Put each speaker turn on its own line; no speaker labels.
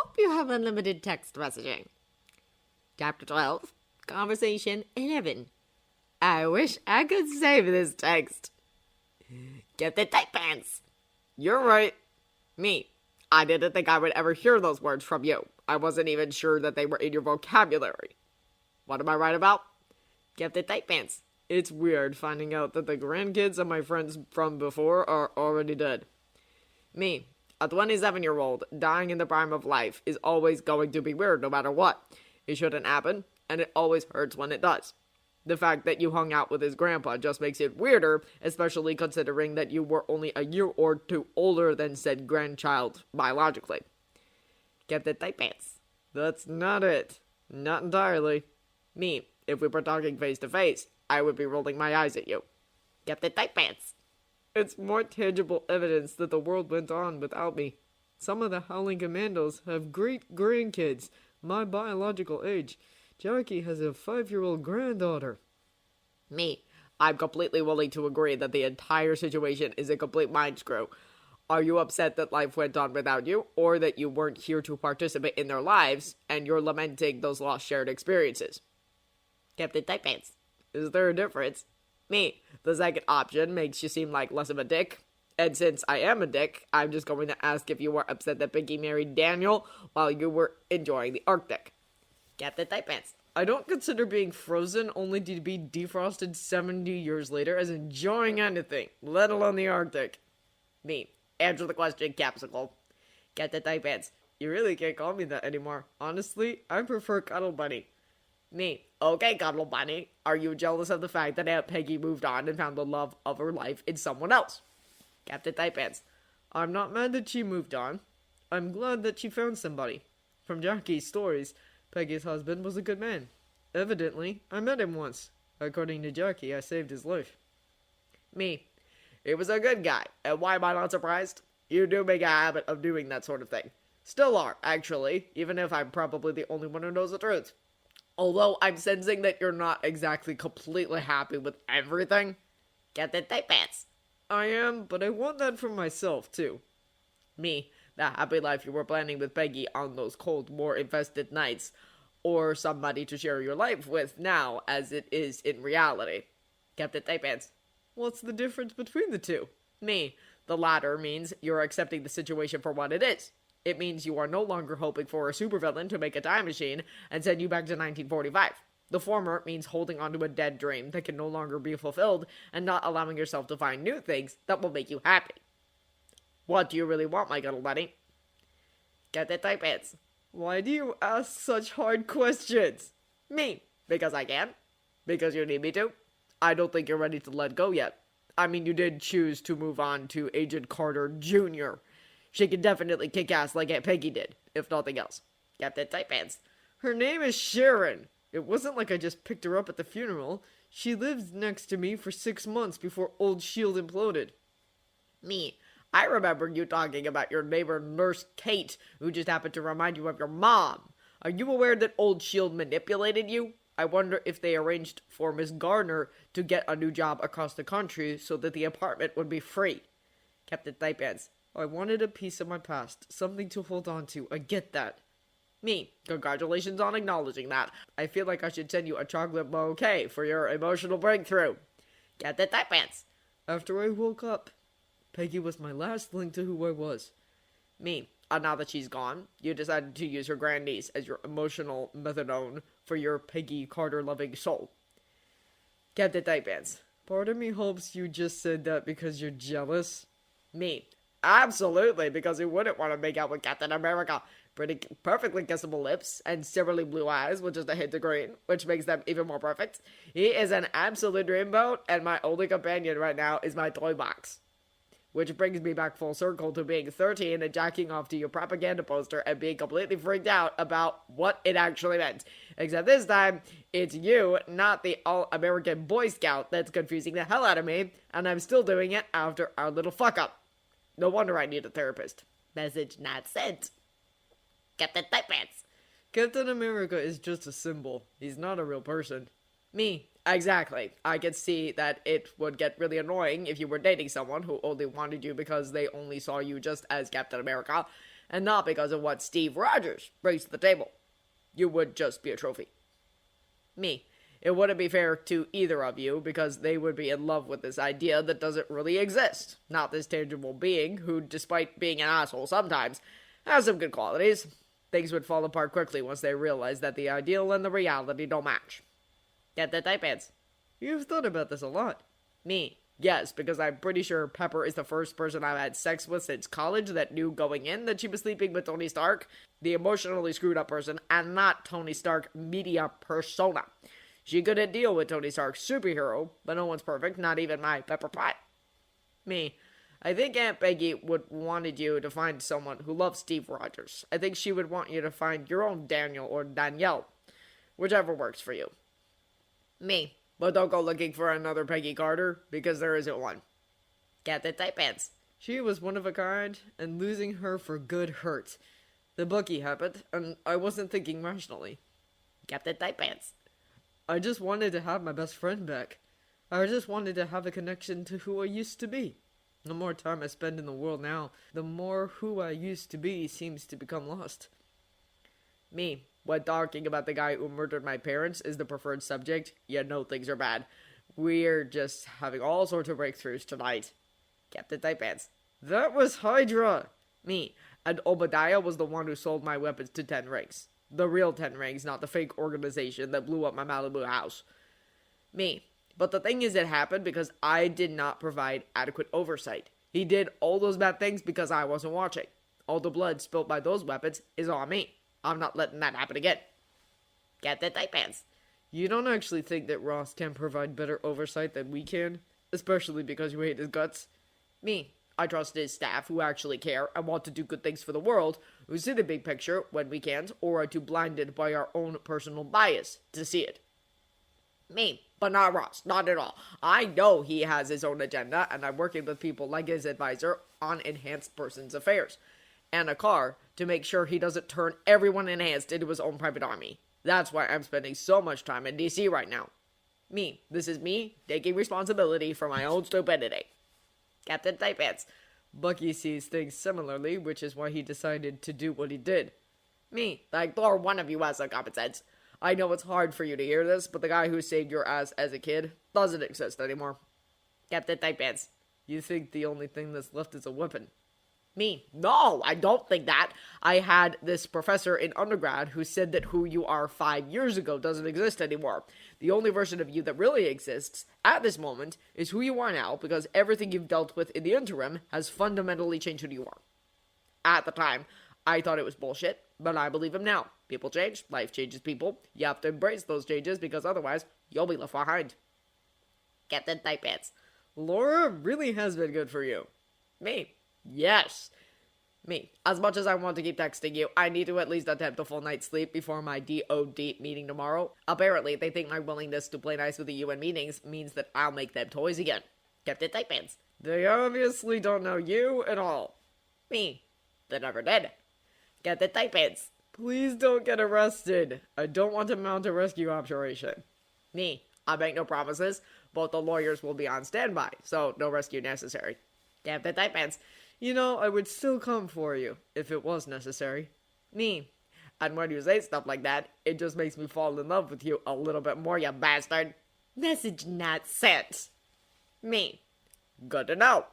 hope you have unlimited text messaging. Chapter 12, Conversation 11. I wish I could save this text. Get the tight pants. You're right. Me. I didn't think I would ever hear those words from you. I wasn't even sure that they were in your vocabulary. What am I right about? Get the tight pants. It's weird finding out that the grandkids of my friends from before are already dead. Me. A 27-year-old dying in the prime of life is always going to be weird no matter what. It shouldn't happen, and it always hurts when it does. The fact that you hung out with his grandpa just makes it weirder, especially considering that you were only a year or two older than said grandchild biologically. Get the tight pants. That's not it. Not entirely. Me, if we were talking face to face, I would be rolling my eyes at you. Get the tight pants. It's more tangible evidence that the world went on without me. Some of the Howling Commandos have great grandkids, my biological age. Jackie has a 5-year-old granddaughter. Me, I'm completely willing to agree that the entire situation is a complete mind screw. Are you upset that life went on without you, or that you weren't here to participate in their lives, and you're lamenting those lost shared experiences? Captain Tight Pants. Is there a difference? Me, the second option makes you seem like less of a dick. And since I am a dick, I'm just going to ask if you were upset that Piggy married Daniel while you were enjoying the Arctic. Captain Tight Pants. I don't consider being frozen only to be defrosted 70 years later as enjoying anything, let alone the Arctic. Me. Answer the question, Capsicle. Captain Tight Pants. You really can't call me that anymore. Honestly, I prefer Cuddle Bunny. Me. Okay, Cuddle Bunny. Are you jealous of the fact that Aunt Peggy moved on and found the love of her life in someone else? Captain Tight Pants. I'm not mad that she moved on. I'm glad that she found somebody. From Jackie's stories, Peggy's husband was a good man. Evidently, I met him once. According to Jackie, I saved his life. Me. He was a good guy, and why am I not surprised? You do make a habit of doing that sort of thing. Still are, actually, even if I'm probably the only one who knows the truth. Although I'm sensing that you're not exactly completely happy with everything. Get the tight pants. I am, but I want that for myself, too. Me. The happy life you were planning with Peggy on those cold, war-infested nights, or somebody to share your life with now, as it is in reality. Captain Tight Pants. What's the difference between the two? Me. The latter means you're accepting the situation for what it is. It means you are no longer hoping for a supervillain to make a time machine and send you back to 1945. The former means holding onto a dead dream that can no longer be fulfilled and not allowing yourself to find new things that will make you happy. What do you really want, my Cuddle Bunny? Get the Tight Pants. Why do you ask such hard questions? Me. Because I can. Because you need me to. I don't think you're ready to let go yet. I mean, you did choose to move on to Agent Carter Jr. She can definitely kick ass like Aunt Peggy did, if nothing else. Get the Tight Pants. Her name is Sharon. It wasn't like I just picked her up at the funeral. She lived next to me for 6 months before Old Shield imploded. Me. I remember you talking about your neighbor Nurse Kate, who just happened to remind you of your mom. Are you aware that Old Shield manipulated you? I wonder if they arranged for Miss Gardner to get a new job across the country so that the apartment would be free. Captain Tight Pants. I wanted a piece of my past, something to hold on to. I get that. Me. Congratulations on acknowledging that. I feel like I should send you a chocolate bouquet for your emotional breakthrough. Captain Tight Pants. After I woke up, Peggy was my last link to who I was. Me. Now that she's gone, you decided to use her grandniece as your emotional methadone for your Peggy Carter-loving soul. Captain Tight Pants. Part of me hopes you just said that because you're jealous. Me. Absolutely, because who wouldn't want to make out with Captain America? Perfectly kissable lips and silvery blue eyes with just a hint of green, which makes them even more perfect. He is an absolute dreamboat, and my only companion right now is my toy box. Which brings me back full circle to being 13 and jacking off to your propaganda poster and being completely freaked out about what it actually meant. Except this time, it's you, not the all-American Boy Scout, that's confusing the hell out of me, and I'm still doing it after our little fuck-up. No wonder I need a therapist. Message not sent. Captain Tight Pants. Captain America is just a symbol. He's not a real person. Me. Exactly. I could see that it would get really annoying if you were dating someone who only wanted you because they only saw you just as Captain America. and not because of what Steve Rogers brings to the table. You would just be a trophy. Me. It wouldn't be fair to either of you because they would be in love with this idea that doesn't really exist. Not this tangible being who, despite being an asshole sometimes, has some good qualities. Things would fall apart quickly once they realize that the ideal and the reality don't match. Get the type ants. You've thought about this a lot. Me. Yes, because I'm pretty sure Pepper is the first person I've had sex with since college that knew going in that she was sleeping with Tony Stark, the emotionally screwed up person, and not Tony Stark media persona. She couldn't deal with Tony Stark's superhero, but no one's perfect, not even my Pepper Pot. Me. I think Aunt Peggy would wanted you to find someone who loves Steve Rogers. I think she would want you to find your own Daniel or Danielle, whichever works for you. Me. But don't go looking for another Peggy Carter, because there isn't one. Get the type ants. She was one of a kind, and losing her for good hurt. The bookie happened, and I wasn't thinking rationally. Get the type ants. I just wanted to have my best friend back. I just wanted to have a connection to who I used to be. The more time I spend in the world now, the more who I used to be seems to become lost. Me. When talking about the guy who murdered my parents is the preferred subject, you know things are bad. We're just having all sorts of breakthroughs tonight. Captain Type Ants. That was Hydra! Me. And Obadiah was the one who sold my weapons to 10 Rings. The real 10 Rings, not the fake organization that blew up my Malibu house. Me. But the thing is, it happened because I did not provide adequate oversight. He did all those bad things because I wasn't watching. All the blood spilled by those weapons is on me. I'm not letting that happen again. Get the Type Ants. You don't actually think that Ross can provide better oversight than we can? Especially because you hate his guts? Me. I trust his staff who actually care and want to do good things for the world, who see the big picture when we can't, or are too blinded by our own personal bias to see it. Me. But not Ross. Not at all. I know he has his own agenda, and I'm working with people like his advisor on enhanced persons affairs. And a car to make sure he doesn't turn everyone enhanced into his own private army. That's why I'm spending so much time in DC right now. Me. This is me taking responsibility for my own stupidity. Captain Type Ants. Bucky sees things similarly, which is why he decided to do what he did. Me. I implore one of you has some common sense. I know it's hard for you to hear this, but the guy who saved your ass as a kid doesn't exist anymore. Captain Type Ants. You think the only thing that's left is a weapon? Me. No, I don't think that. I had this professor in undergrad who said that who you are 5 years ago doesn't exist anymore. The only version of you that really exists at this moment is who you are now, because everything you've dealt with in the interim has fundamentally changed who you are. At the time, I thought it was bullshit, but I believe him now. People change, life changes people. You have to embrace those changes because otherwise, you'll be left behind. Captain Type Ants. Laura really has been good for you. Me. Yes. Me. As much as I want to keep texting you, I need to at least attempt a full night's sleep before my DOD meeting tomorrow. Apparently, they think my willingness to play nice with the UN meetings means that I'll make them toys again. Captain Type Ants. They obviously don't know you at all. Me. They never did. Captain Type Ants. Please don't get arrested. I don't want to mount a rescue operation. Me. I make no promises. Both the lawyers will be on standby, so no rescue necessary. Captain Type Ants. You know, I would still come for you, if it was necessary. Me. And when you say stuff like that, it just makes me fall in love with you a little bit more, you bastard. Message not sent. Me. Good to know.